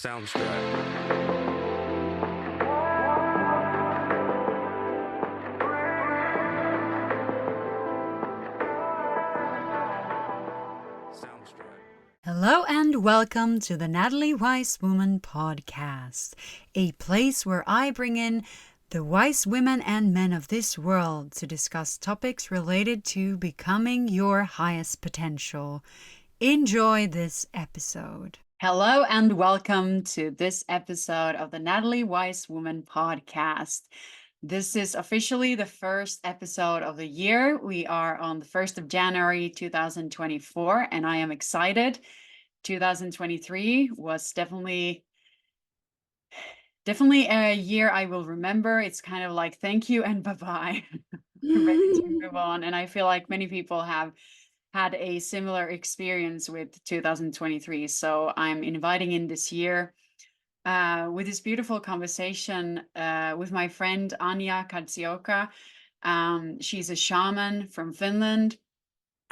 Sounds good. Hello and welcome to the Natalie Wise Woman podcast, a place where I bring in the wise women and men of this world to discuss topics related to becoming your highest potential. Enjoy this episode. Hello and welcome to this episode of the Natalie Wise Woman podcast. This is officially the first episode of the year. We are on the 1st of January 2024, and I am excited. 2023 was definitely a year I will remember. It's kind of like thank you and bye-bye. Ready to move on. And I feel like many people have had a similar experience with 2023. So I'm inviting in this year with this beautiful conversation with my friend Anja Kadziolka. She's a shaman from Finland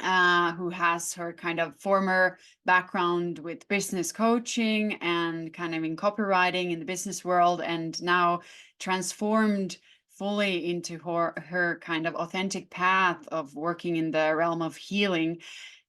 who has her kind of former background with business coaching and kind of in copywriting in the business world, and now transformed fully into her kind of authentic path of working in the realm of healing.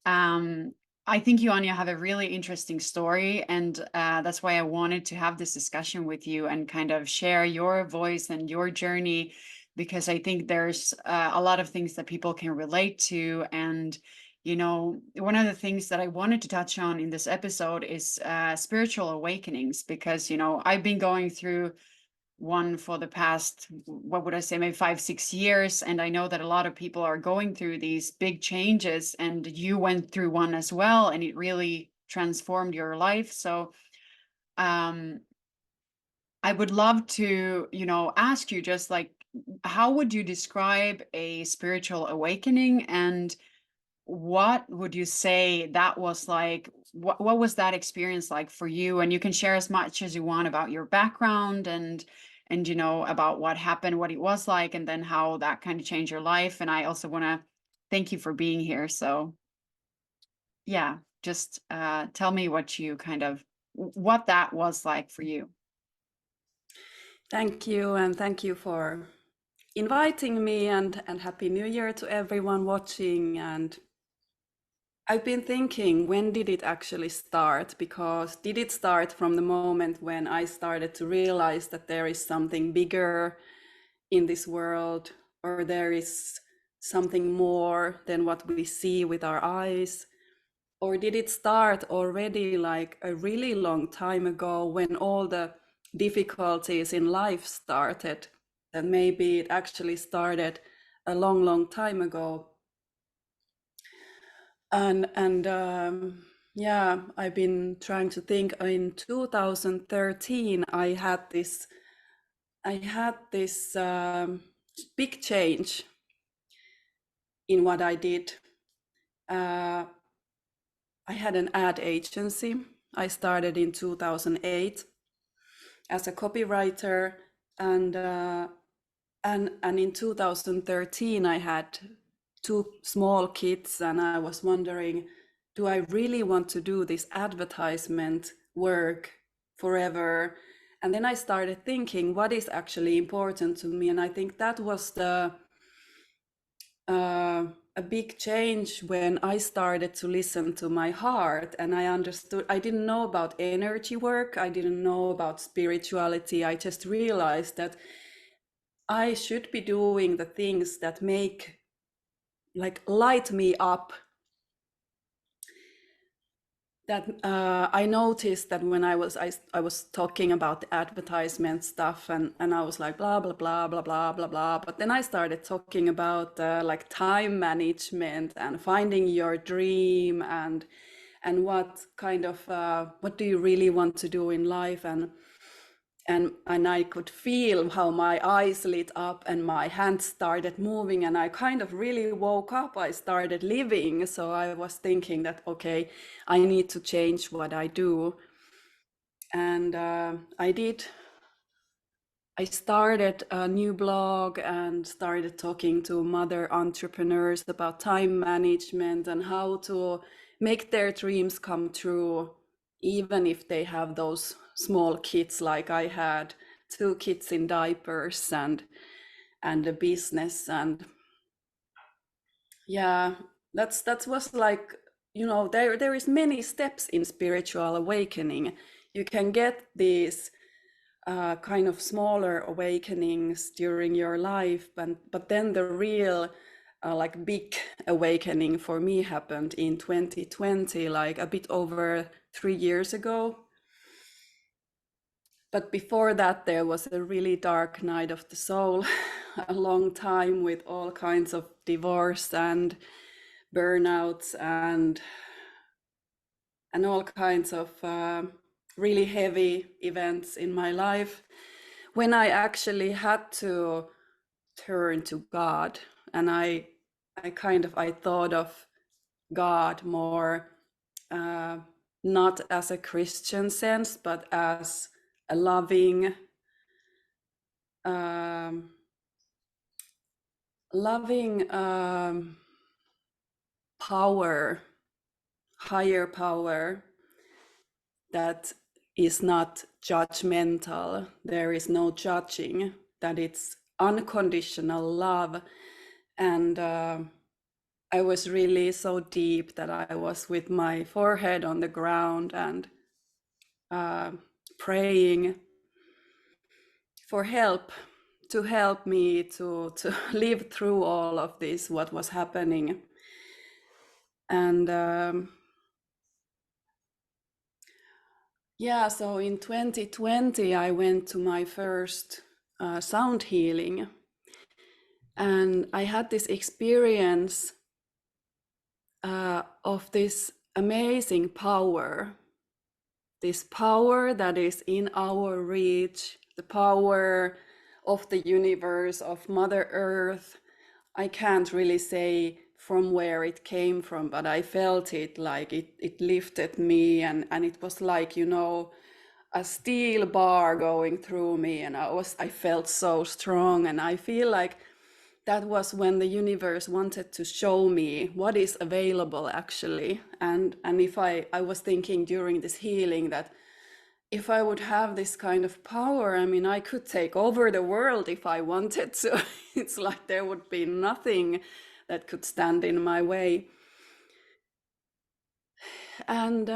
I think you, Anja, have a really interesting story, and that's why I wanted to have this discussion with you and kind of share your voice and your journey, because I think there's a lot of things that people can relate to. And, you know, one of the things that I wanted to touch on in this episode is spiritual awakenings, because, you know, I've been going through one for the past, what would I say, maybe 5-6 years. And I know that a lot of people are going through these big changes, and you went through one as well, and it really transformed your life. So I would love to, you know, ask you just like, how would you describe a spiritual awakening, and what would you say that was like? What was that experience like for you? And you can share as much as you want about your background and you know, about what happened, what it was like, and then how that kind of changed your life. And I also want to thank you for being here. So yeah, just tell me what you kind of, what that was like for you. Thank you, and thank you for inviting me, and Happy New Year to everyone watching. And I've been thinking, when did it actually start? Because did it start from the moment when I started to realize that there is something bigger in this world, or there is something more than what we see with our eyes? Or did it start already like a really long time ago, when all the difficulties in life started? That maybe it actually started a long time ago. And yeah, I've been trying to think. In 2013 I had this big change in what I did. I had an ad agency. I started in 2008 as a copywriter, and in 2013 I had 2 small kids, and I was wondering, do I really want to do this advertisement work forever? And then I started thinking, what is actually important to me? And I think that was a big change when I started to listen to my heart, and I understood. I didn't know about energy work, I didn't know about spirituality. I just realized that I should be doing the things that light me up. That I noticed that when I was talking about the advertisement stuff, and I was like blah blah blah blah blah blah blah, but then I started talking about like time management and finding your dream, and what kind of what do you really want to do in life, and I could feel how my eyes lit up and my hands started moving, and I kind of really woke up. I started living. So I was thinking that, okay, I need to change what I do. And I did. I started a new blog and started talking to mother entrepreneurs about time management and how to make their dreams come true, even if they have those small kids, like I had 2 kids in diapers and a business. And yeah, that was like, you know, there is many steps in spiritual awakening. You can get these kind of smaller awakenings during your life, but then the real like big awakening for me happened in 2020, like a bit over 3 years ago. But before that, there was a really dark night of the soul, a long time with all kinds of divorce and burnouts and all kinds of really heavy events in my life, when I actually had to turn to God. And I thought of God more not as a Christian sense, but as a loving, power, higher power that is not judgmental. There is no judging, that it's unconditional love. And I was really so deep that I was with my forehead on the ground and praying for help, to help me to live through all of this, what was happening. And yeah, so in 2020, I went to my first sound healing. And I had this experience of this amazing power, this power that is in our reach, the power of the universe, of Mother Earth. I can't really say from where it came from, but I felt it, like it lifted me, and it was like, you know, a steel bar going through me, and I felt so strong. And I feel like that was when the universe wanted to show me what is available actually. And if I was thinking during this healing that if I would have this kind of power, I mean, I could take over the world if I wanted to. It's like there would be nothing that could stand in my way. And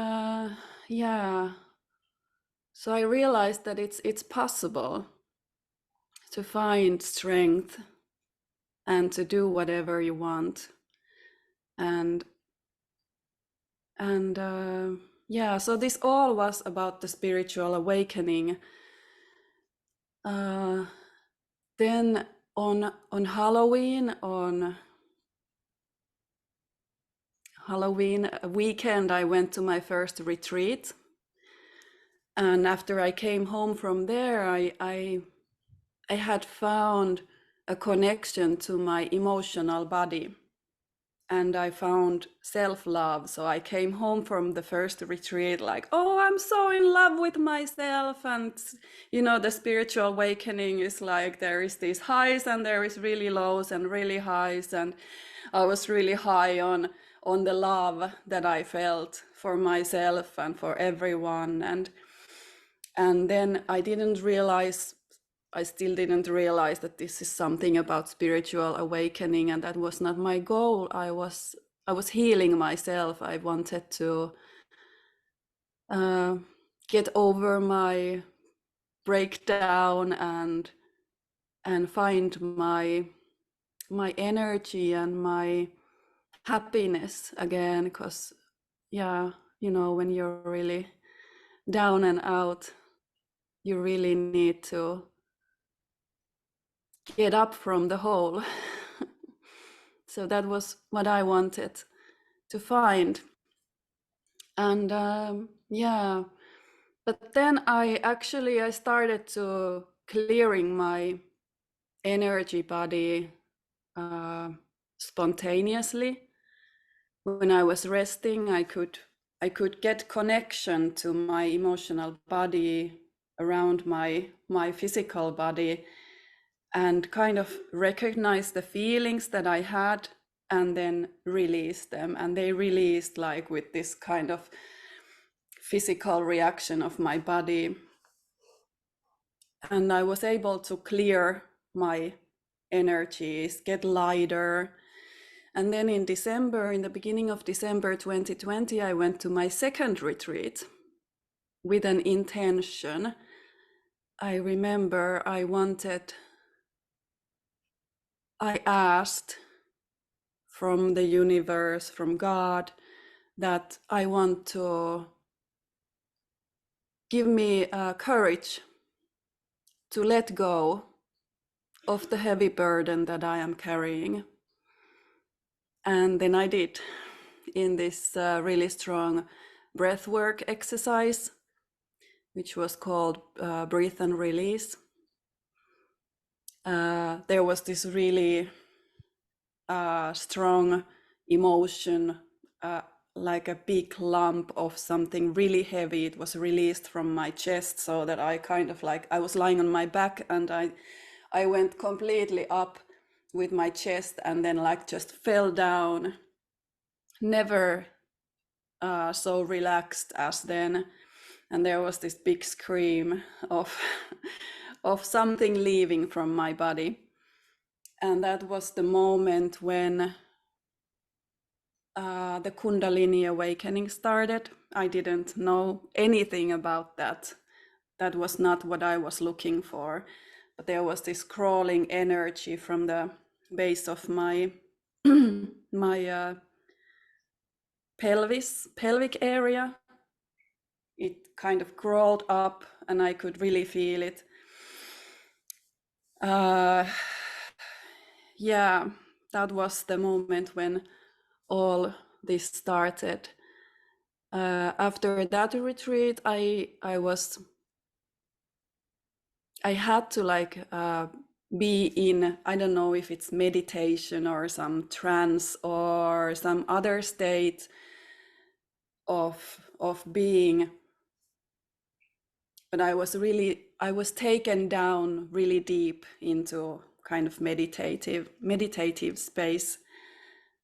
yeah, so I realized that it's possible to find strength and to do whatever you want. And yeah, so this all was about the spiritual awakening. Then on Halloween weekend, I went to my first retreat. And after I came home from there, I had found a connection to my emotional body. And I found self-love. So I came home from the first retreat like, oh, I'm so in love with myself. And, you know, the spiritual awakening is like, there is these highs and there is really lows and really highs. And I was really high on the love that I felt for myself and for everyone. And then I still didn't realize that this is something about spiritual awakening, and that was not my goal. I was healing myself. I wanted to get over my breakdown and find my energy and my happiness again. Because yeah, you know, when you're really down and out, you really need to get up from the hole. So that was what I wanted to find. And yeah, but then I started to clearing my energy body spontaneously. When I was resting, I could get connection to my emotional body around my physical body, and kind of recognize the feelings that I had and then release them. And they released like with this kind of physical reaction of my body. and I was able to clear my energies, get lighter. And then in December, in the beginning of December 2020, I went to my second retreat with an intention. I remember I asked from the universe, from God, that I want to give me courage to let go of the heavy burden that I am carrying. And then I did in this really strong breathwork exercise, which was called Breathe and Release. There was this really strong emotion, like a big lump of something really heavy. It was released from my chest, so that I kind of like, I was lying on my back, and I went completely up with my chest, and then like just fell down, never so relaxed as then. And there was this big scream of of something leaving from my body. And that was the moment when the Kundalini awakening started. I didn't know anything about that. That was not what I was looking for. But there was this crawling energy from the base of my my pelvic area. It kind of crawled up, and I could really feel it. Yeah, that was the moment when all this started. After that retreat, I had to like be in, I don't know if it's meditation or some trance or some other state of being, but I was taken down really deep into kind of meditative space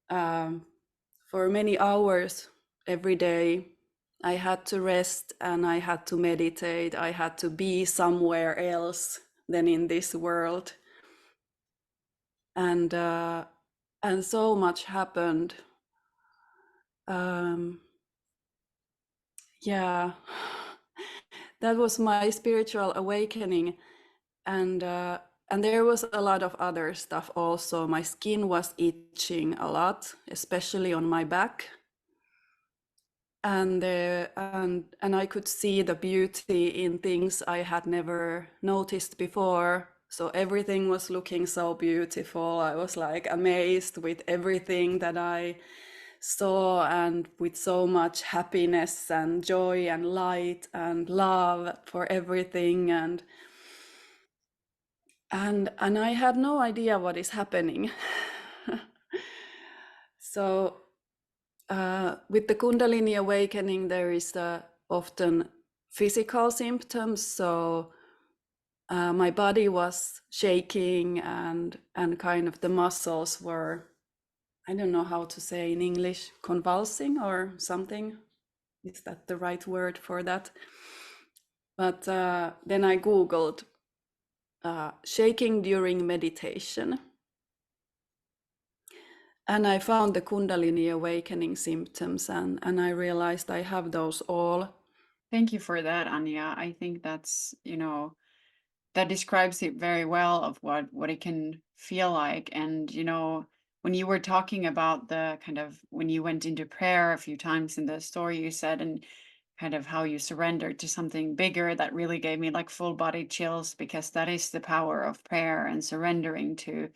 for many hours every day. I had to rest and I had to meditate. I had to be somewhere else than in this world. And so much happened. Yeah, that was my spiritual awakening. And there was a lot of other stuff also. My skin was itching a lot, especially on my back. And I could see the beauty in things I had never noticed before. So everything was looking so beautiful. I was like amazed with everything that I saw, and with so much happiness and joy and light and love for everything. And I had no idea what is happening. So with the Kundalini awakening, there is often physical symptoms. So my body was shaking, and kind of the muscles were, I don't know how to say in English, convulsing or something. Is that the right word for that? But then I Googled shaking during meditation. And I found the Kundalini awakening symptoms, and I realized I have those all. Thank you for that, Anja. I think that's, that describes it very well of what it can feel like. And, when you were talking about the kind of when you went into prayer a few times in the story you said, and kind of how you surrendered to something bigger, that really gave me like full body chills, because that is the power of prayer and surrendering to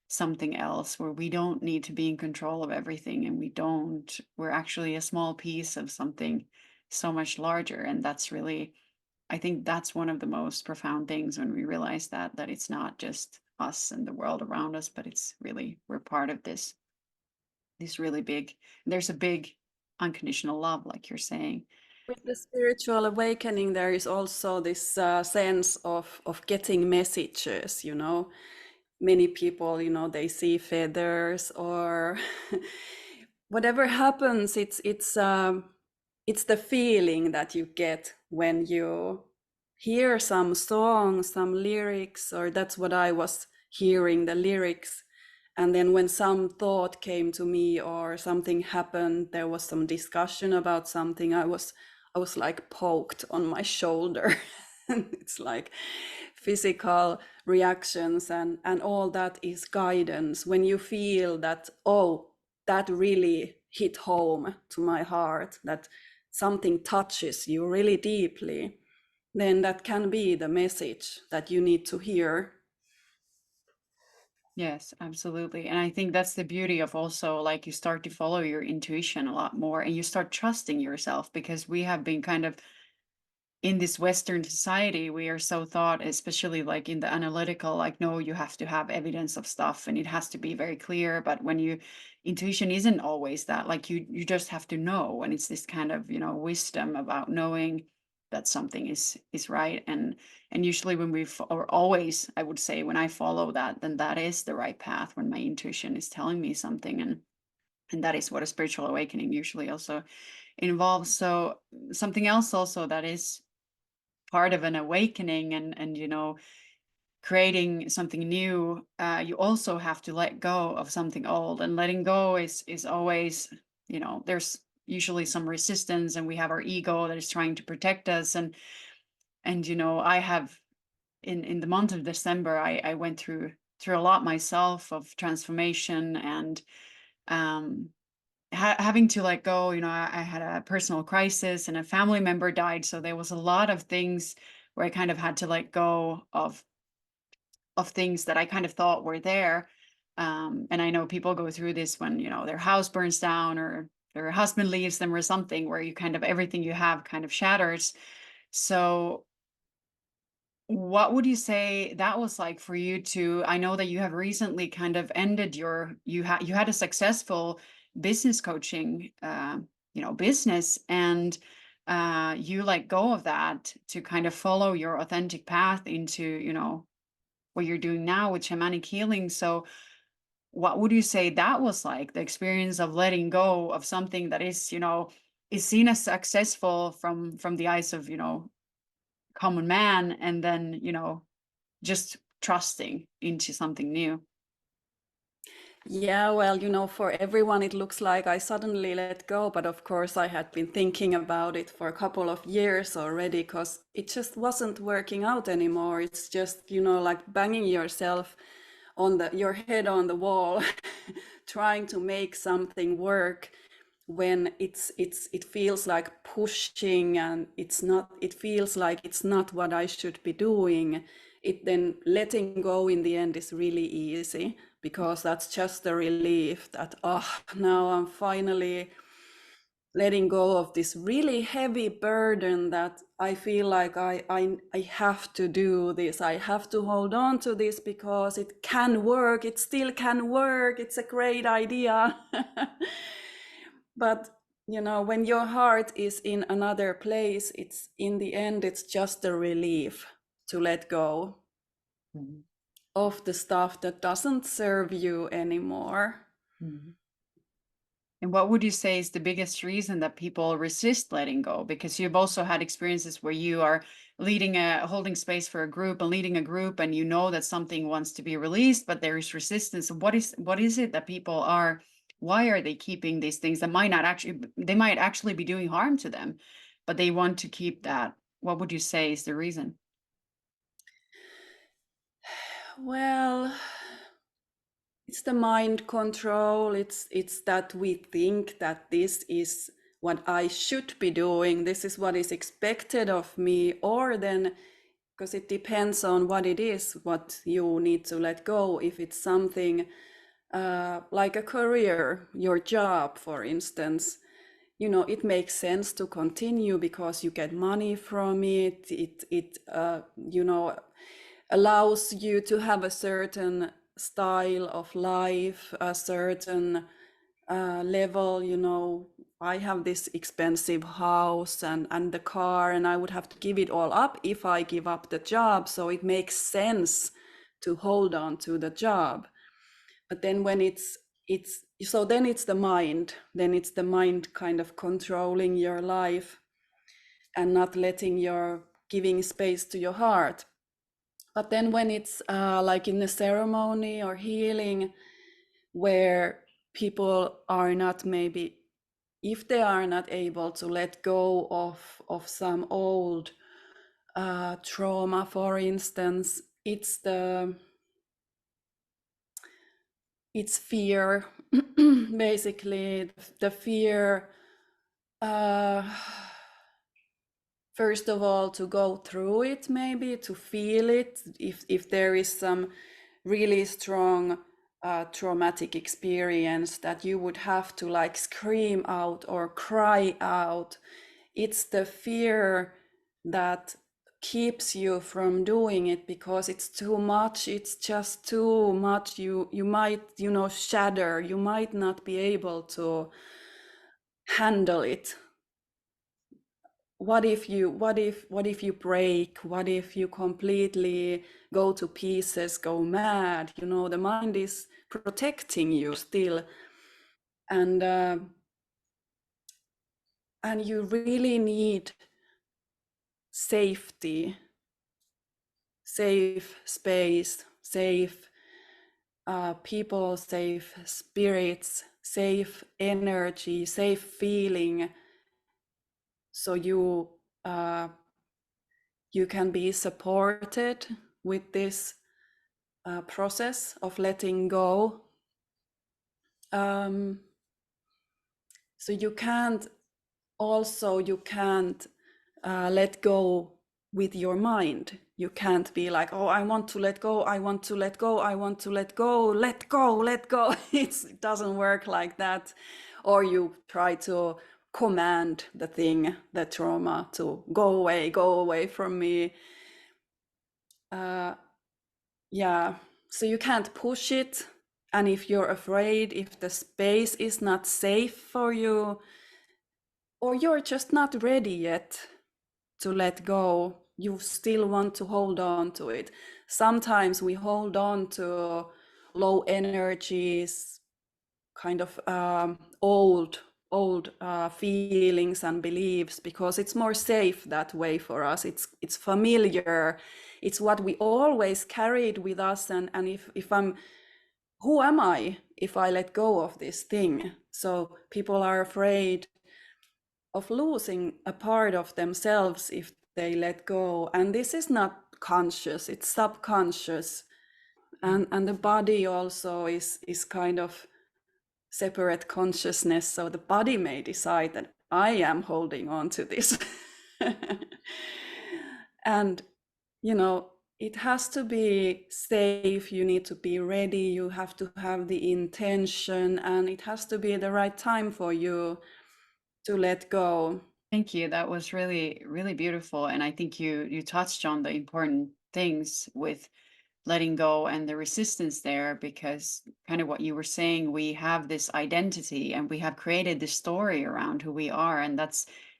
something else, where we don't need to be in control of everything, and we're actually a small piece of something so much larger. And that's really, I think that's one of the most profound things, when we realize that it's not just us and the world around us, but it's really, we're part of this really big, there's a big unconditional love, like you're saying. With the spiritual awakening, there is also this sense of getting messages. Many people, they see feathers or whatever happens. It's the feeling that you get when you hear some songs, some lyrics, or that's what I was hearing, the lyrics. And then when some thought came to me or something happened, there was some discussion about something, I was like poked on my shoulder. And it's like physical reactions, and all that is guidance. When you feel that, oh, that really hit home to my heart, that something touches you really deeply, then that can be the message that you need to hear. Yes, absolutely. And I think that's the beauty of also like you start to follow your intuition a lot more and you start trusting yourself because we have been kind of in this Western society, we are so taught, especially like in the analytical, like, no, you have to have evidence of stuff and it has to be very clear. But when you, intuition isn't always that, like you just have to know. And it's this kind of, wisdom about knowing that something is right. And usually when or always, I would say when I follow that, then that is the right path when my intuition is telling me something. And that is what a spiritual awakening usually also involves. So something else also that is part of an awakening and creating something new, you also have to let go of something old, and letting go is always, there's usually some resistance, and we have our ego that is trying to protect us. And I have, in the month of December, I went through a lot myself of transformation, and um having to let go. I had a personal crisis and a family member died, so there was a lot of things where I kind of had to let go of things that I kind of thought were there. And I know people go through this when their house burns down or their husband leaves them or something, where you kind of everything you have kind of shatters. So what would you say that was like for you to, I know that you have recently kind of ended you had a successful business coaching, business, and you let go of that to kind of follow your authentic path into, what you're doing now with shamanic healing. So what would you say that was like, the experience of letting go of something that is seen as successful from the eyes of, common man, and then just trusting into something new. Yeah, well, for everyone, it looks like I suddenly let go. But of course, I had been thinking about it for a couple of years already because it just wasn't working out anymore. It's just, like banging yourself on your head on the wall, trying to make something work when it feels like pushing, and it feels like it's not what I should be doing. It then letting go in the end is really easy because that's just the relief that, oh, now I'm finally letting go of this really heavy burden that I feel like I have to do this. I have to hold on to this because it can work. It still can work. It's a great idea. But when your heart is in another place, it's in the end, it's just a relief to let go Mhm. of the stuff that doesn't serve you anymore. Mhm. And what would you say is the biggest reason that people resist letting go? Because you've also had experiences where you are holding space for a group and leading a group, and you know that something wants to be released, but there is resistance. What is it that people are? Why are they keeping these things that they might actually be doing harm to them, but they want to keep that? What would you say is the reason? Well, it's the mind control. It's that we think that this is what I should be doing. This is what is expected of me. Or then, because it depends on what it is, what you need to let go. If it's something like a career, your job, for instance, it makes sense to continue because you get money from it. It allows you to have a certain style of life, a certain level. I have this expensive house and the car, and I would have to give it all up if I give up the job. So it makes sense to hold on to the job. But then when it's so then it's the mind kind of controlling your life and not letting your giving space to your heart. But then when it's like in a ceremony or healing where people are not, maybe if they are not able to let go of some old trauma, for instance, it's fear. Basically the fear, uh, first of all, to go through it, maybe to feel it, if there is some really strong traumatic experience that you would have to like scream out or cry out. It's the fear that keeps you from doing it because it's too much. It's just too much. You might, you know, shatter. You might not be able to handle it. What if you break? What if you completely go to pieces, go mad? You know, the mind is protecting you still, and you really need safety, safe space, safe people, safe spirits, safe energy, safe feeling, so you can be supported with this process of letting go. So you can't let go with your mind. You can't be like, oh, I want to let go, I want to let go, I want to let go, let go, let go. It doesn't work like that. Or you try to command the thing, the trauma, to go away from me. Yeah, so you can't push it. And if you're afraid, if the space is not safe for you, or you're just not ready yet to let go, you still want to hold on to it. Sometimes we hold on to low energies, kind of old feelings and beliefs, because it's more safe that way for us. It's familiar. It's what we always carried with us. And if I'm, who am I if I let go of this thing? So people are afraid of losing a part of themselves if they let go. And this is not conscious, it's subconscious. And the body also is kind of separate consciousness. So the body may decide that I am holding on to this. And, you know, it has to be safe. You need to be ready. You have to have the intention, and it has to be the right time for you to let go. Thank you. That was really, really beautiful. And I think you touched on the important things with letting go and the resistance there, because kind of what you were saying, we have this identity and we have created this story around who we are. And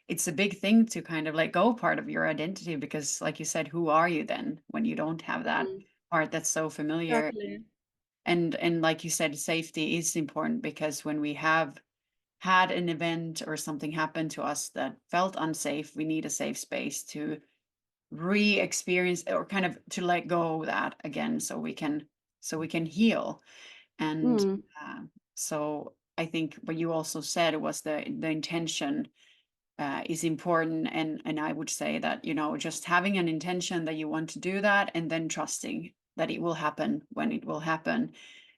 it's a big thing to kind of let go part of your identity, because like you said, who are you then when you don't have that Mm, part that's so familiar? exactly. And like you said, safety is important, because when we have had an event or something happen to us that felt unsafe, we need a safe space to re-experience or kind of to let go of that again, so we can heal. And Mm, uh, so I think what you also said was the intention is important. And I would say that, you know, just having an intention that you want to do that, and then trusting that it will happen when it will happen.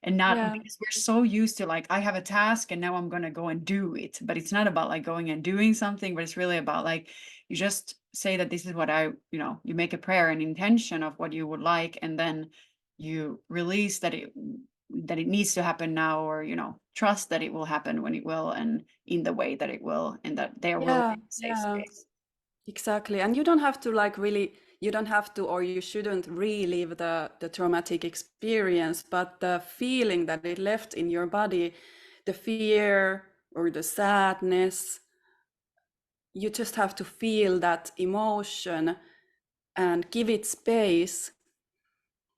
And not yeah, because we're so used to like, I have a task and now I'm going to go and do it, but it's not about like going and doing something, but it's really about like, you just say that this is what you make a prayer, an intention of what you would like, and then you release that it needs to happen now, or trust that it will happen when it will, and in the way that it will, and that there will be yeah, a safe yeah, space. exactly. And you don't have to like really, you don't have to, or you shouldn't relive the traumatic experience, but the feeling that it left in your body, the fear or the sadness, you just have to feel that emotion and give it space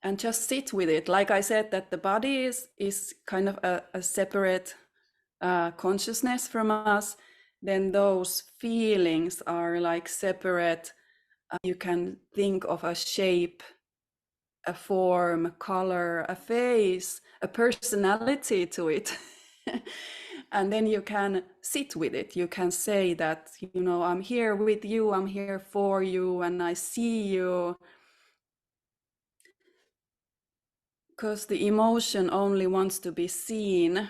and just sit with it. Like I said, that the body is kind of a separate consciousness from us. Then those feelings are like separate You can think of a shape, a form, a color, a face, a personality to it. And then you can sit with it. You can say that, you know, I'm here with you, I'm here for you, and I see you. Because the emotion only wants to be seen,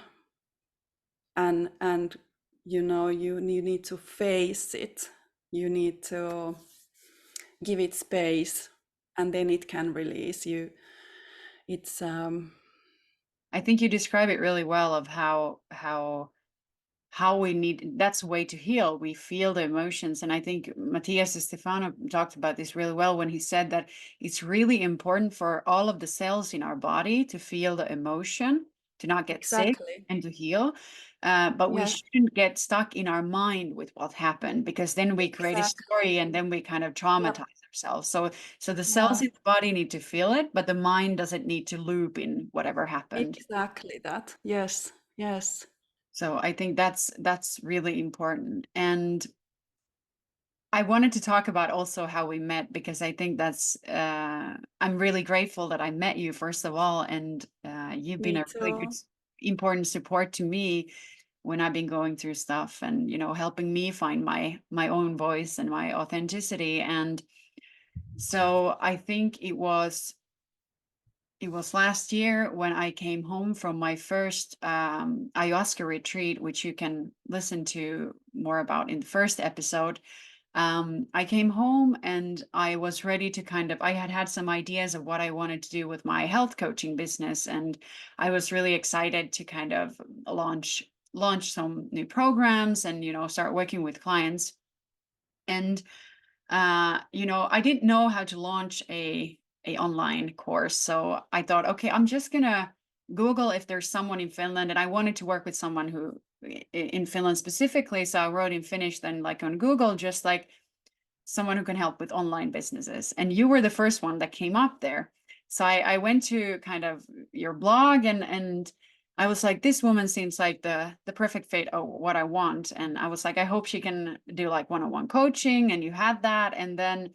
and you know, you need to face it. You need to give it space, and then it can release you. It's I think you describe it really well of how we need, that's a way to heal. We feel the emotions. And I think Matthias Stefano talked about this really well when he said that it's really important for all of the cells in our body to feel the emotion, to not get sick exactly. and to heal. But we Yes, shouldn't get stuck in our mind with what happened, because then we create a story and exactly. then we kind of Yep. traumatize ourselves. So the cells Yeah, in the body need to feel it, but the mind doesn't need to loop in whatever happened. exactly that. Yes, yes. So I think that's really important. And I wanted to talk about also how we met, because I think that's I'm really grateful that I met you first of all, and you've been Me a really good too. important support to me when I've been going through stuff, and helping me find my own voice and my authenticity. And so I think it was last year when I came home from my first ayahuasca retreat, which you can listen to more about in the first episode. I came home and I was ready to I had had some ideas of what I wanted to do with my health coaching business. And I was really excited to kind of launch some new programs and, start working with clients. And I didn't know how to launch a online course. So I thought, okay, I'm just gonna Google if there's someone in Finland, and I wanted to work with someone who in Finland specifically. So I wrote in Finnish then, like on Google, just like someone who can help with online businesses. And you were the first one that came up there. So I went to kind of your blog, and I was like, this woman seems like the perfect fit of what I want. And I was like, I hope she can do like one-on-one coaching. And you had that. And then,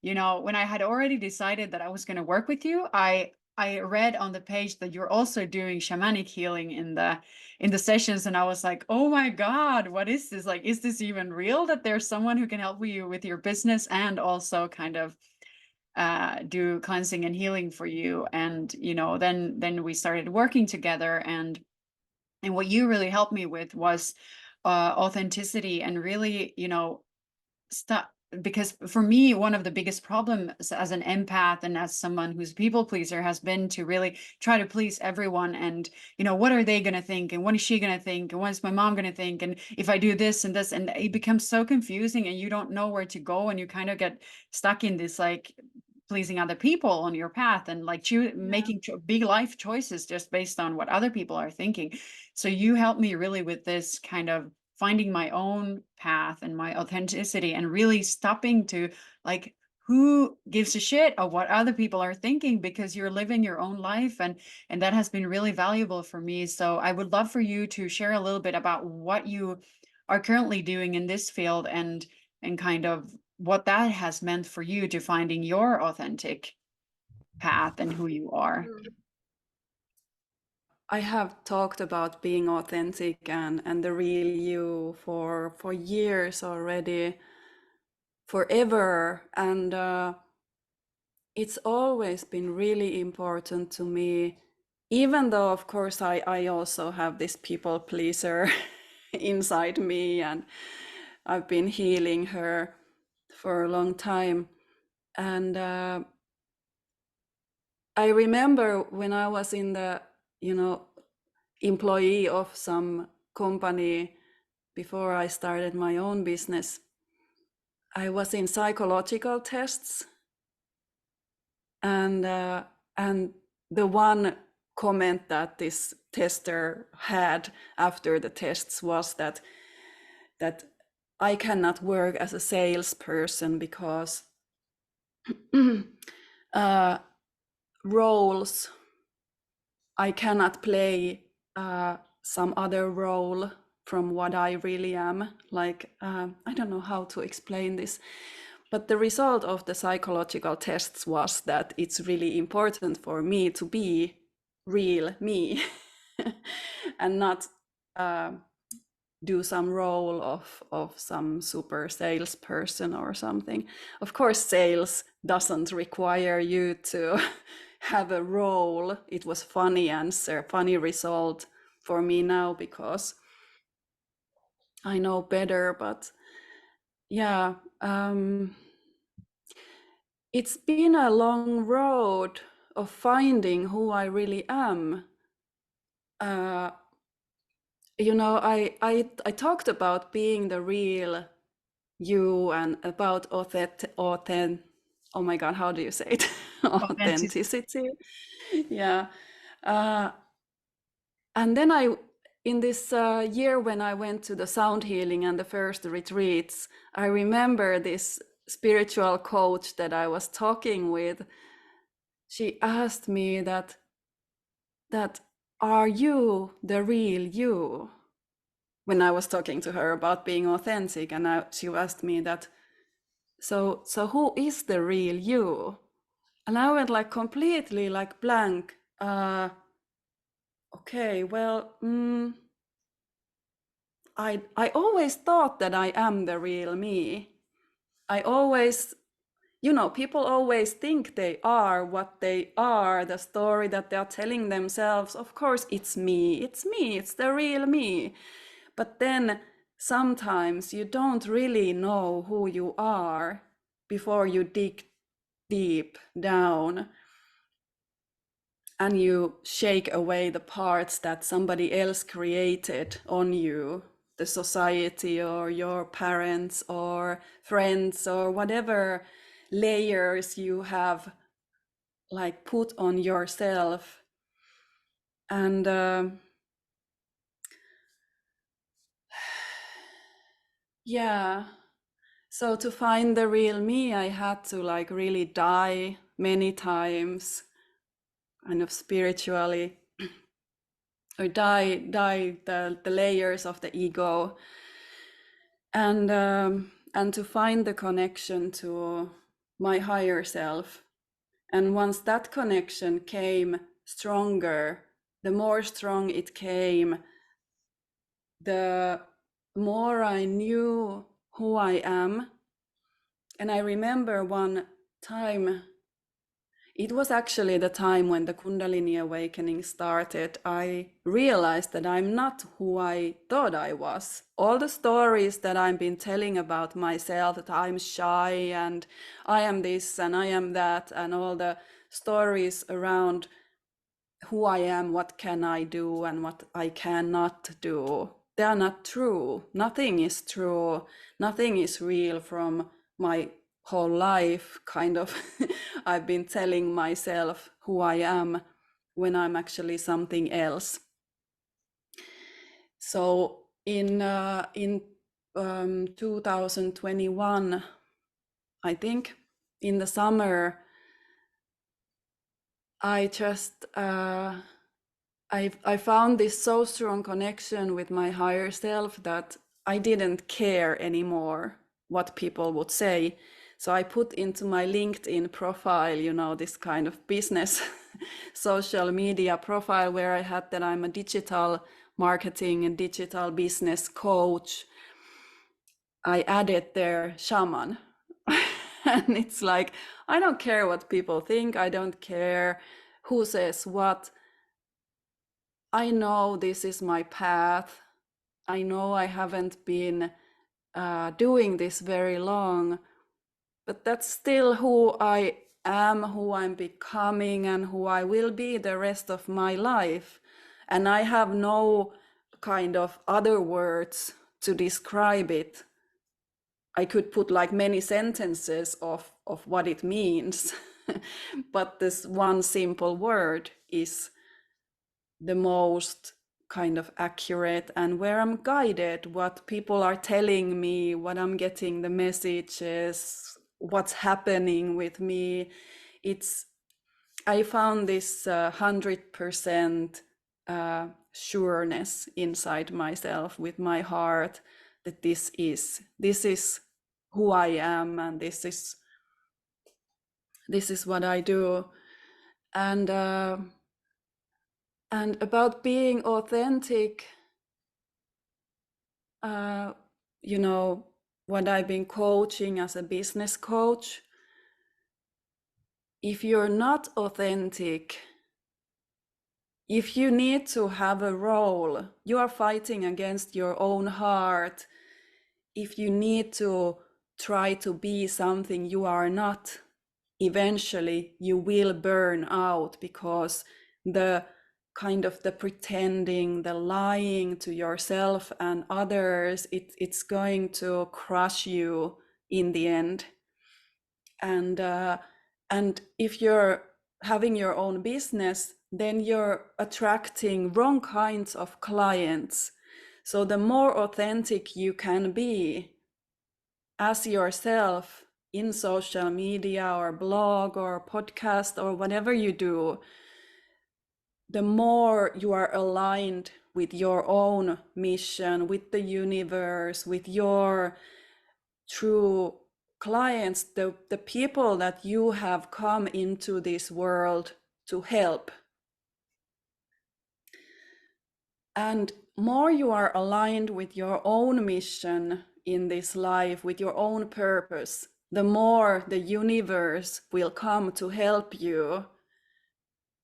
when I had already decided that I was going to work with you, I read on the page that you're also doing shamanic healing in the sessions, and I was like, "Oh my God, what is this? Like, is this even real that there's someone who can help you with your business and also kind of do cleansing and healing for you?" And then we started working together, and what you really helped me with was authenticity, and really, stop, because for me one of the biggest problems as an empath and as someone who's a people pleaser has been to really try to please everyone. And what are they going to think, and what is she going to think, and what is my mom going to think, and if I do this and this, and it becomes so confusing, and you don't know where to go, and you kind of get stuck in this like pleasing other people on your path, and like Yeah. making big life choices just based on what other people are thinking. So you helped me really with this kind of finding my own path and my authenticity, and really stopping to like, who gives a shit of what other people are thinking, because you're living your own life. And that has been really valuable for me. So I would love for you to share a little bit about what you are currently doing in this field, and kind of what that has meant for you to finding your authentic path and who you are. I have talked about being authentic and the real you for years already, forever, and it's always been really important to me. Even though, of course, I also have this people pleaser inside me, and I've been healing her for a long time. And I remember when I was in the, you know, employee of some company before I started my own business, I was in psychological tests, and and the one comment that this tester had after the tests was that I cannot work as a salesperson because uh, roles I cannot play some other role from what I really am. Like I don't know how to explain this, but the result of the psychological tests was that it's really important for me to be real me and not do some role of some super salesperson or something. Of course, sales doesn't require you to have a role. It was funny answer, funny result for me now because I know better, but yeah, it's been a long road of finding who I really am. You know, I talked about being the real you and about oh my God, how do you say it? Authenticity. Authenticity. Yeah. Uh, and then in this year when I went to the sound healing and the first retreats, I remember this spiritual coach that I was talking with. She asked me that are you the real you? When I was talking to her about being authentic, and she asked me that, so who is the real you? And I went like completely like blank. Okay, well, I always thought that I am the real me. I always, you know, people always think they are what they are, the story that they are telling themselves. Of course, it's me, it's the real me. But then sometimes you don't really know who you are before you dig deep down and you shake away the parts that somebody else created on you, the society or your parents or friends or whatever layers you have like put on yourself. And yeah, so to find the real me, I had to like really die many times, kind of spiritually, or die the layers of the ego, and to find the connection to my higher self. And once that connection came stronger, the more strong it came, the more I knew who I am. And I remember one time, it was actually the time when the Kundalini awakening started. I realized that I'm not who I thought I was. All the stories that I've been telling about myself, that I'm shy and I am this and I am that, and all the stories around who I am, what can I do and what I cannot do, they are not true. Nothing is true. Nothing is real from my whole life, kind of. I've been telling myself who I am when I'm actually something else. So in 2021, I think, in the summer, I just I found this so strong connection with my higher self that I didn't care anymore what people would say. So I put into my LinkedIn profile, you know, this kind of business social media profile where I had that I'm a digital marketing and digital business coach. I added there shaman. And it's like, I don't care what people think. I don't care who says what. I know this is my path. I know I haven't been doing this very long, but that's still who I am, who I'm becoming, and who I will be the rest of my life. And I have no kind of other words to describe it. I could put like many sentences of what it means, but this one simple word is the most kind of accurate, and where I'm guided, what people are telling me, what I'm getting the messages, what's happening with me. I found this 100% sureness inside myself with my heart that this is who I am, and this is what I do. And about being authentic, you know, what I've been coaching as a business coach, if you're not authentic, if you need to have a role, you are fighting against your own heart. If you need to try to be something you are not, eventually you will burn out, because the kind of the pretending, the lying to yourself and others, it's going to crush you in the end. And if you're having your own business, then you're attracting wrong kinds of clients. So the more authentic you can be as yourself in social media or blog or podcast or whatever you do, the more you are aligned with your own mission, with the universe, with your true clients, the people that you have come into this world to help. And more you are aligned with your own mission in this life, with your own purpose, the more the universe will come to help you.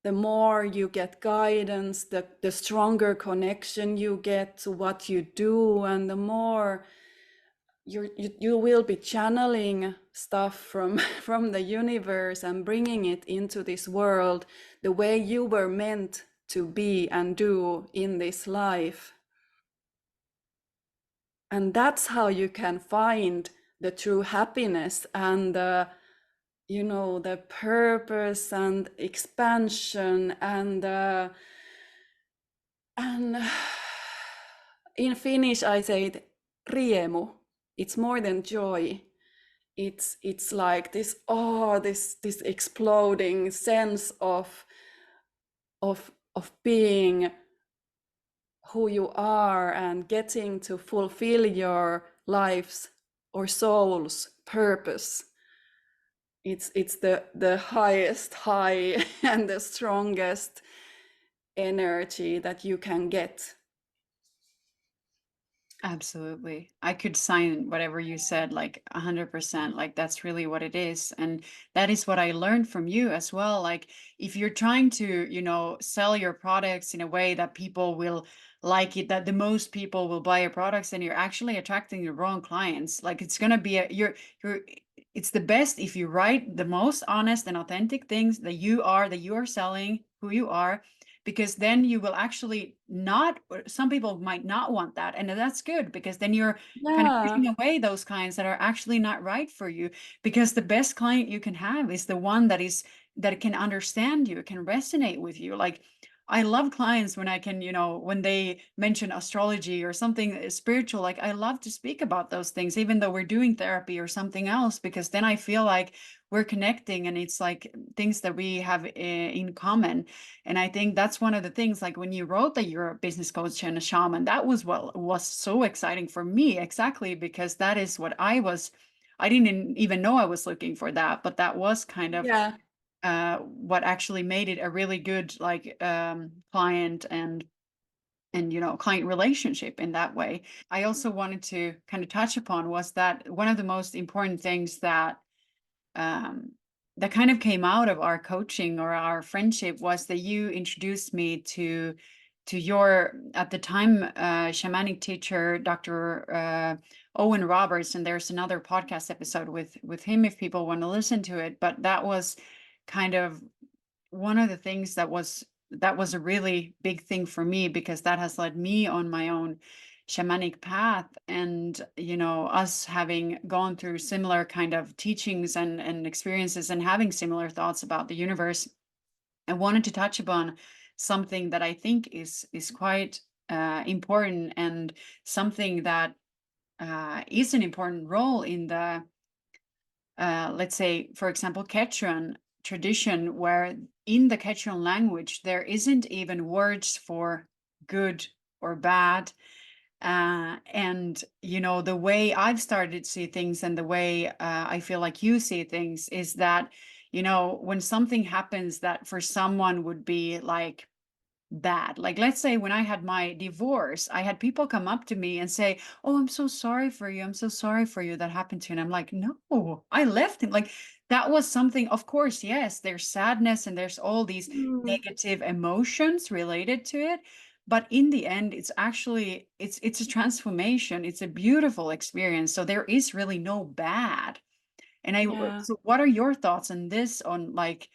The more you get guidance, the stronger connection you get to what you do, and the more you will be channeling stuff from from the universe and bringing it into this world the way you were meant to be and do in this life. And that's how you can find the true happiness and the purpose and expansion and in Finnish I say it, riemu. It's more than joy. It's like this exploding sense of being who you are and getting to fulfill your life's or soul's purpose. It's the highest high and the strongest energy that you can get. Absolutely. I could sign whatever you said, like 100%. Like, that's really what it is. And that is what I learned from you as well. Like, if you're trying to, sell your products in a way that people will like it, that the most people will buy your products, then you're actually attracting the wrong clients. Like, it's going to be it's the best if you write the most honest and authentic things that you are selling, who you are, because then you will actually not, some people might not want that, and that's good, because then you're kind of Yeah. pushing away those clients that are actually not right for you, because the best client you can have is the one that can understand you, can resonate with you. Like, I love clients when I can, when they mention astrology or something spiritual, like I love to speak about those things, even though we're doing therapy or something else, because then I feel like we're connecting and it's like things that we have in common. And I think that's one of the things, like when you wrote that you're a business coach and a shaman, that was what was so exciting for me, exactly, because that is what I didn't even know I was looking for that, but that was kind of Yeah. what actually made it a really good, like, client and client relationship in that way. I also wanted to kind of touch upon was that one of the most important things um, that kind of came out of our coaching or our friendship was that you introduced me to your, at the time, shamanic teacher, Dr. Owen Roberts, and there's another podcast episode with him if people want to listen to it. But that was kind of one of the things that was a really big thing for me, because that has led me on my own shamanic path. And us having gone through similar kind of teachings and experiences and having similar thoughts about the universe, I wanted to touch upon something that I think is quite important, and something that is an important role in the, let's say, for example, Quechuan tradition, where in the Quechuan language, there isn't even words for good or bad. And, you know, the way I've started to see things and the way I feel like you see things is that, you know, when something happens that for someone would be like bad, like let's say when I had my divorce, I had people come up to me and say, "Oh, I'm so sorry for you. I'm so sorry for you that happened to you." And I'm like, "No, I left him." Like that was something, of course, yes, there's sadness and there's all these Mm. negative emotions related to it. But in the end, it's actually it's a transformation. It's a beautiful experience. So there is really no bad. And Yeah. so what are your thoughts on this, on like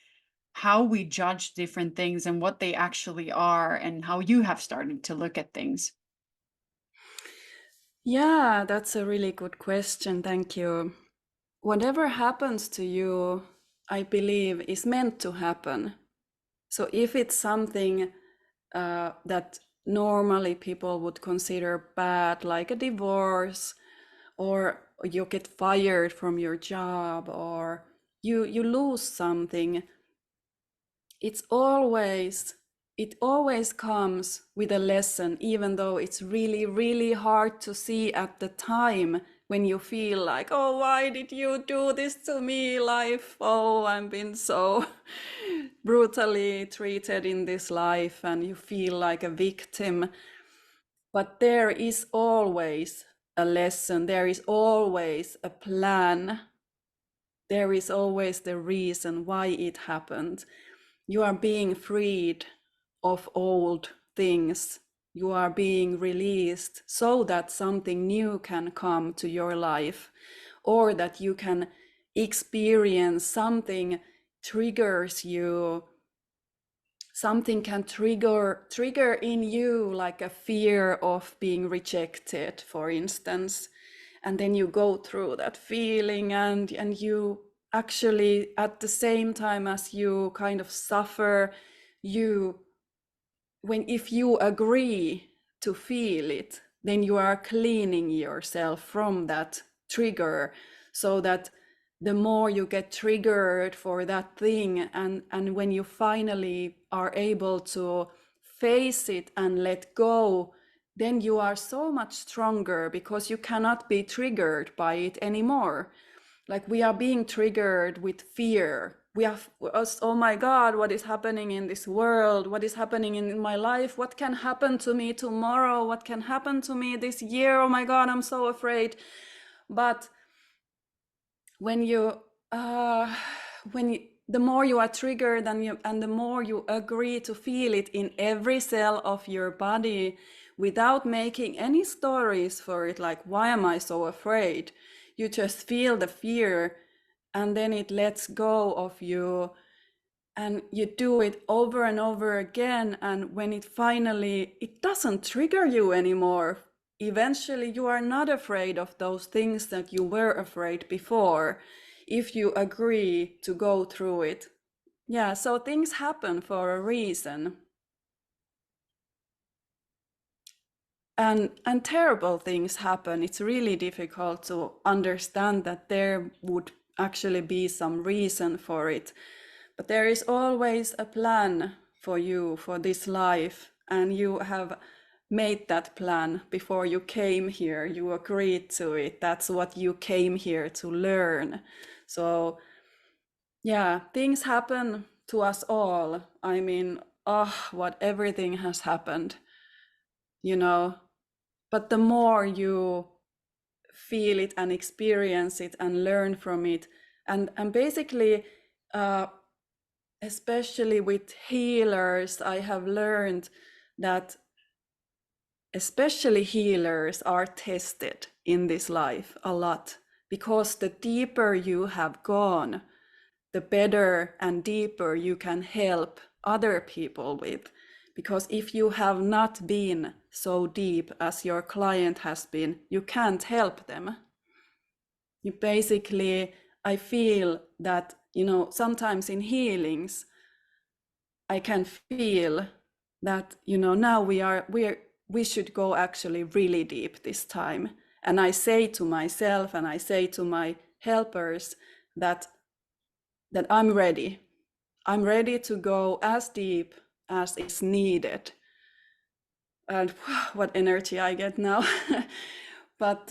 how we judge different things and what they actually are, and how you have started to look at things? Yeah, that's a really good question. Thank you. Whatever happens to you, I believe, is meant to happen. So if it's something that normally people would consider bad, like a divorce, or you get fired from your job, or you lose something, it's always it always comes with a lesson, even though it's really, really hard to see at the time, when you feel like, oh, why did you do this to me, life? Oh, I've been so brutally treated in this life, and you feel like a victim. But there is always a lesson, there is always a plan, there is always the reason why it happened. You are being freed of old things. You are being released so that something new can come to your life, or that you can experience something triggers you. Something can trigger in you, like a fear of being rejected, for instance. And then you go through that feeling, and you actually, at the same time as you kind of suffer, you if you agree to feel it, then you are cleaning yourself from that trigger, so that the more you get triggered for that thing, and when you finally are able to face it and let go, then you are so much stronger, because you cannot be triggered by it anymore. Like, we are being triggered with fear. We have us, oh my God, what is happening in this world? What is happening in my life? What can happen to me tomorrow? What can happen to me this year? Oh my God, I'm so afraid. But when you the more you are triggered, and the more you agree to feel it in every cell of your body, without making any stories for it, like, why am I so afraid? You just feel the fear, and then it lets go of you, and you do it over and over again. And when it doesn't trigger you anymore, eventually you are not afraid of those things that you were afraid before, if you agree to go through it. Yeah, so things happen for a reason. And terrible things happen. It's really difficult to understand that there would actually be some reason for it. But there is always a plan for you for this life, and you have made that plan before you came here. You agreed to it. That's what you came here to learn. So yeah, things happen to us all. I mean, what everything has happened, you know. But the more you feel it and experience it and learn from it, and basically, especially with healers, I have learned that especially healers are tested in this life a lot, because the deeper you have gone, the better and deeper you can help other people with. Because if you have not been so deep as your client has been, you can't help them. You basically, I feel that, sometimes in healings, I can feel that, now we should go actually really deep this time. And I say to myself, and I say to my helpers, that I'm ready. I'm ready to go as deep as is needed. and what energy I get now. But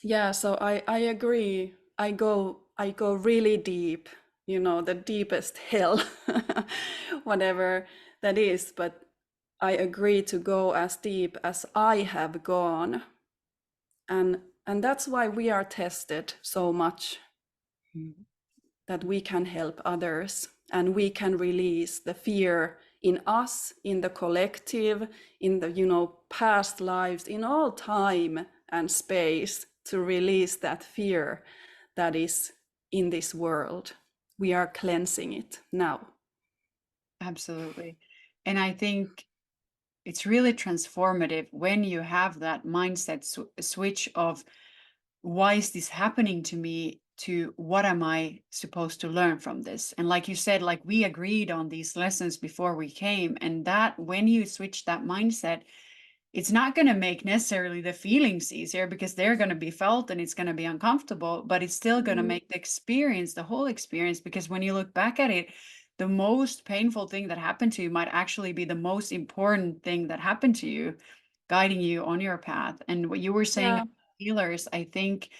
yeah, so I agree. I go really deep, the deepest hell, whatever that is. But I agree to go as deep as I have gone, and that's why we are tested so much, Mm. that we can help others and we can release the fear in us, in the collective, in the past lives, in all time and space, to release that fear that is in this world. We are cleansing it now. Absolutely. And I think it's really transformative when you have that mindset switch of why is this happening to me to what am I supposed to learn from this? And like you said, like we agreed on these lessons before we came, and that when you switch that mindset, it's not going to make necessarily the feelings easier because they're going to be felt and it's going to be uncomfortable, but it's still going to Mm, make the experience, the whole experience, because when you look back at it, the most painful thing that happened to you might actually be the most important thing that happened to you, guiding you on your path. And what you were saying yeah. about healers, I think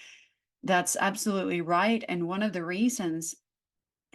that's absolutely right. And one of the reasons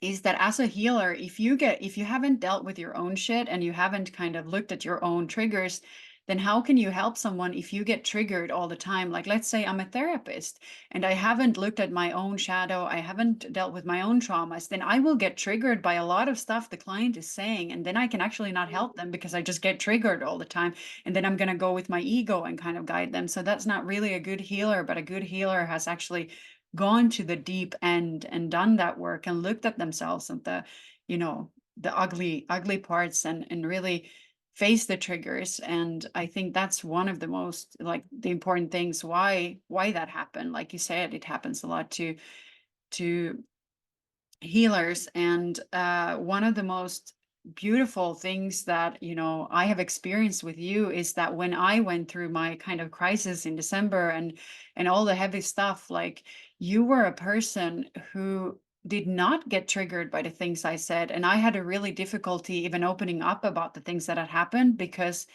is that as a healer, if you haven't dealt with your own shit and you haven't kind of looked at your own triggers, then how can you help someone if you get triggered all the time? Like, let's say I'm a therapist and I haven't looked at my own shadow, I haven't dealt with my own traumas, then I will get triggered by a lot of stuff the client is saying, and then I can actually not help them because I just get triggered all the time. And then I'm going to go with my ego and kind of guide them. So that's not really a good healer, but a good healer has actually gone to the deep end and done that work and looked at themselves and the ugly parts and really face the triggers. And I think that's one of the most, like, the important things why that happened. Like you said, it happens a lot to healers. And one of the most beautiful things that I have experienced with you is that when I went through my kind of crisis in December and all the heavy stuff, like, you were a person who did not get triggered by the things I said, and I had a really difficulty even opening up about the things that had happened because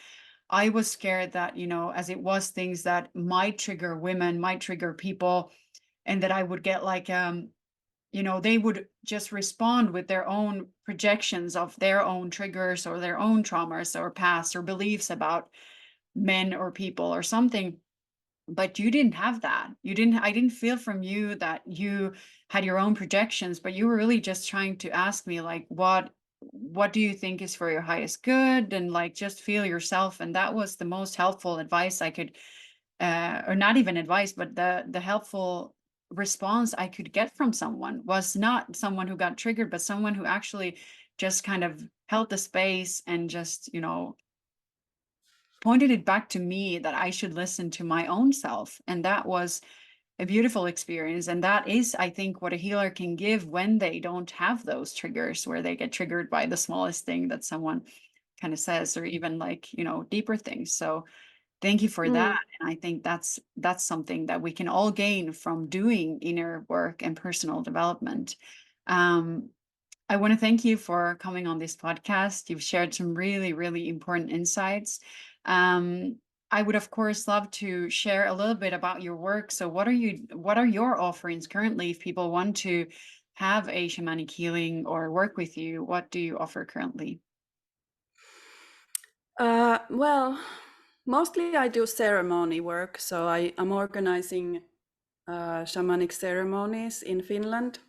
I was scared that, as it was things that might trigger women, might trigger people, and that I would get like they would just respond with their own projections of their own triggers or their own traumas or past or beliefs about men or people or something. But you didn't have that. I didn't feel from you that you had your own projections, but you were really just trying to ask me, like, what do you think is for your highest good, and like just feel yourself. And that was the most helpful advice I could, or not even advice, but the helpful response I could get from someone was not someone who got triggered, but someone who actually just kind of held the space and just, pointed it back to me that I should listen to my own self. And that was a beautiful experience. And that is, I think, what a healer can give when they don't have those triggers, where they get triggered by the smallest thing that someone kind of says, or even like, deeper things. So thank you for that. Mm. And I think that's something that we can all gain from doing inner work and personal development. Um, I want to thank you for coming on this podcast. You've shared some really, really important insights. Um, I would, of course, love to share a little bit about your work. So, what are your offerings currently? If people want to have a shamanic healing or work with you, what do you offer currently? Well, mostly I do ceremony work, so I am organizing shamanic ceremonies in Finland,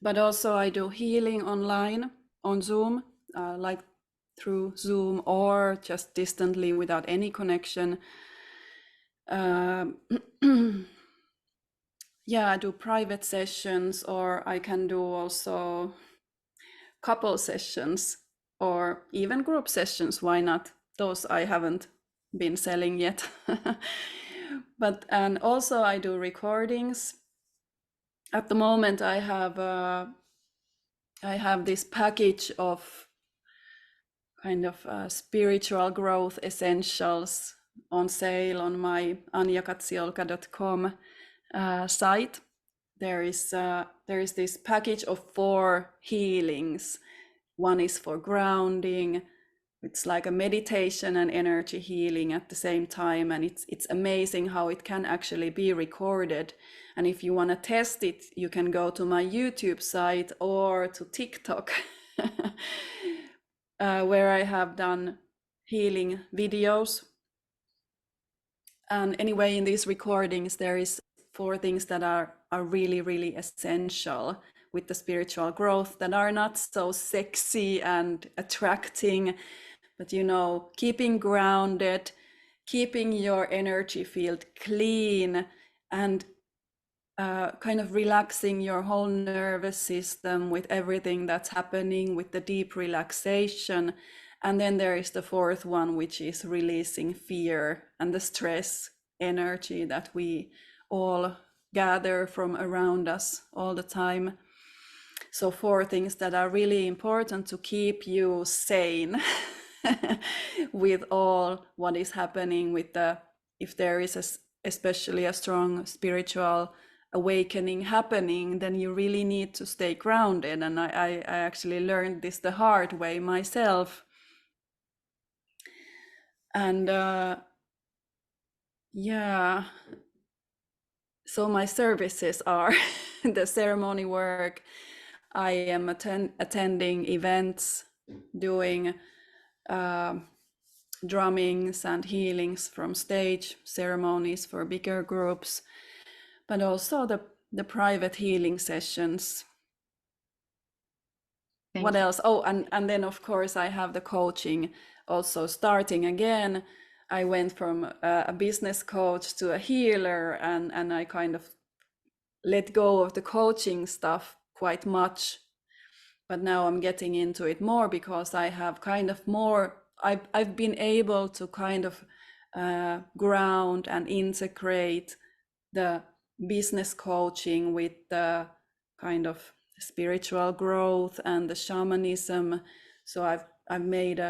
but also I do healing online on Zoom, like through Zoom or just distantly without any connection. Um, yeah, I do private sessions, or I can do also couple sessions or even group sessions. Why not? Those I haven't been selling yet. And also I do recordings. At the moment, I have this package of kind of spiritual growth essentials on sale on my anjakadziolka.com site. There is this package of 4 healings. One is for grounding, it's like a meditation and energy healing at the same time, and it's amazing how it can actually be recorded. And if you want to test it, you can go to my YouTube site or to TikTok, where I have done healing videos. And anyway, in these recordings, there is 4 things that are really, really essential with the spiritual growth, that are not so sexy and attracting, but keeping grounded, keeping your energy field clean, and kind of relaxing your whole nervous system with everything that's happening, with the deep relaxation. And then there is the 4th one, which is releasing fear and the stress energy that we all gather from around us all the time. So 4 things that are really important to keep you sane with all what is happening with if there is especially a strong spiritual awakening happening, then you really need to stay grounded. And I actually learned this the hard way myself. And yeah, so my services are the ceremony work. I am attending events, doing drummings and healings from stage, ceremonies for bigger groups, but also the private healing sessions. What else? Oh, and then of course I have the coaching also starting again. I went from a business coach to a healer, and I kind of let go of the coaching stuff quite much. But now I'm getting into it more, because I have kind of more, I've been able to kind of ground and integrate the business coaching with the kind of spiritual growth and the shamanism. So I've made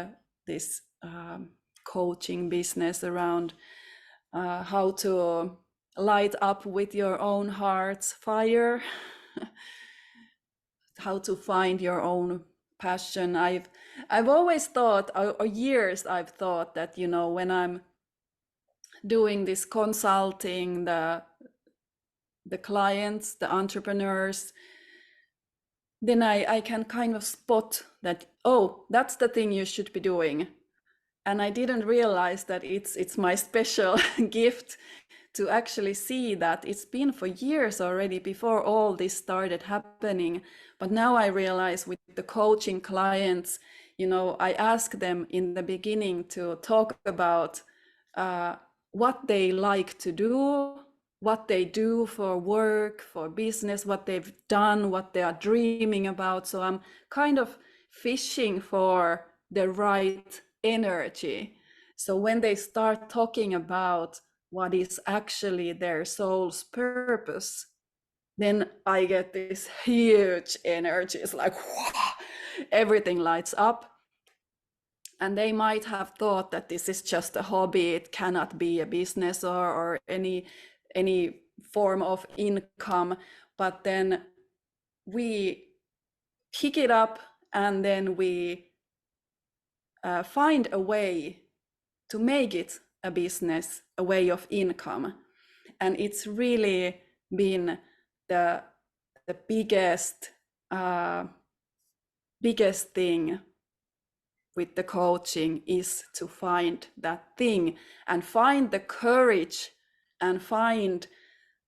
this coaching business around how to light up with your own heart's fire, how to find your own passion. I've always thought, or years I've thought that, when I'm doing this consulting, the clients, the entrepreneurs, then I can kind of spot that, oh, that's the thing you should be doing. And I didn't realize that it's my special gift to actually see that it's been for years already before all this started happening. But now I realize with the coaching clients, I ask them in the beginning to talk about what they like to do, what they do for work, for business, what they've done, what they are dreaming about. So I'm kind of fishing for the right energy. So when they start talking about what is actually their soul's purpose, then I get this huge energy. It's like, wow, everything lights up. And they might have thought that this is just a hobby, it cannot be a business or any form of income. But then we pick it up, and then we find a way to make it a business, a way of income. And it's really been the biggest thing with the coaching, is to find that thing and find the courage and find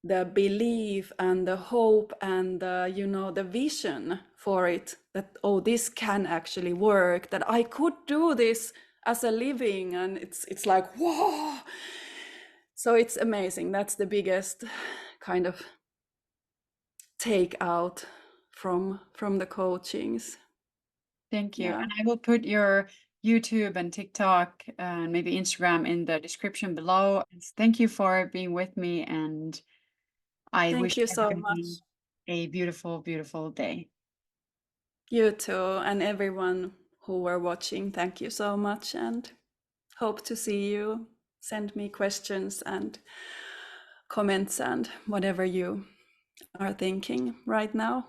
the belief and the hope and the vision for it, that, oh, this can actually work, that I could do this as a living. And it's like, whoa. So it's amazing. That's the biggest kind of take out from the coachings. Thank you. Yeah. And I will put your YouTube and TikTok and maybe Instagram in the description below. Thank you for being with me, and I Thank wish you so everybody much. a beautiful, beautiful day. You too, and everyone who were watching, thank you so much, and hope to see you. Send me questions and comments and whatever you are thinking right now.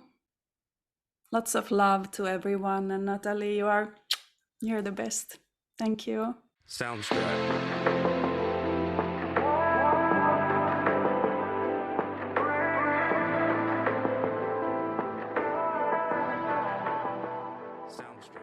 Lots of love to everyone, and Natalie, you're the best. Thank you. Soundstripe. Soundstripe.